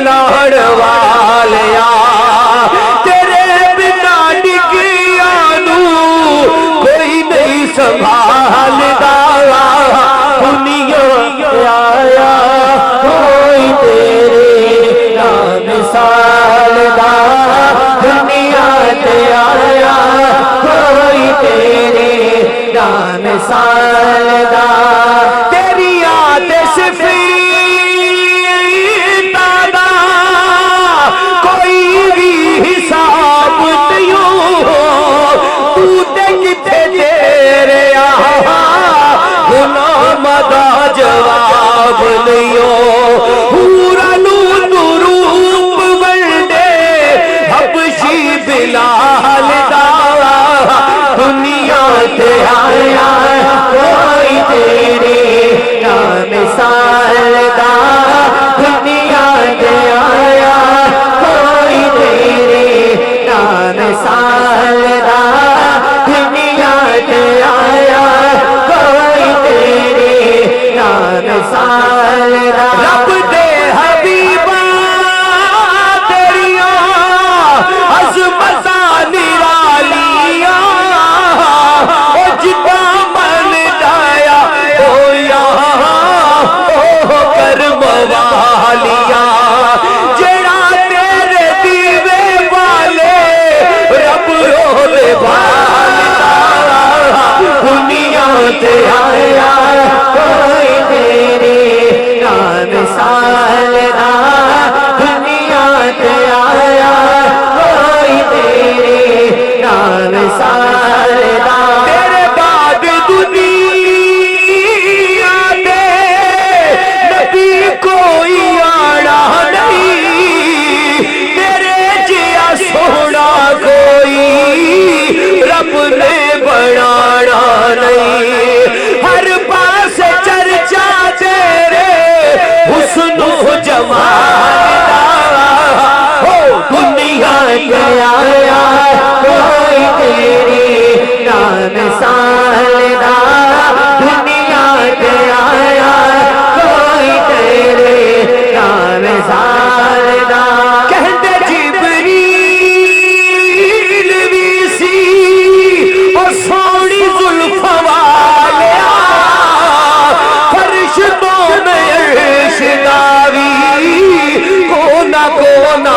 لاڑ والیا تیرے بنا ڈگیا نو کوئی نہیں سنبھالدا دنیا آیا کوئی تیرے نام مثال دا دنیا تے آیا کوئی تیرے نام مثال دا تیری آتش دادا کوئی بھی حساب نہیں تو تے کتے تیرے غلام دا جواب نہیں پورا نور روپ ونڈے حبشی بلال دا دنیا تے آیا کوئی تیرے نام مثال دا دنیا تے آیا کوئی تیرے نام مثال دا دنیا تے آیا کوئی تیرے نام مثال دا رب دے حبیبا تیریاں عظمتاں نرالیاں او جتا من جایا ہویا کرم والیاں جڑا تیرے دیوے والے رب رولے والدا دنیا تے آیا کوئی تیرے نام مثال دا دنیا تے آیا کوئی تیرے نام مثال دا تیرے بعد دنیا دے نبی کوئی آڑا نہیں تیرے جیا سونا کوئی رب نے بنانا نہیں ہر پاس چرچا تیرے حسن و جمال دا دنیا کے آیا کوئی تیرے نام مثال دا دنیا کے آیا کوئی تیرے نام مثال دا کہندے جبریل بھی سی اور سونی زلف والیا فرشتوں میں عرش داری کونا کونا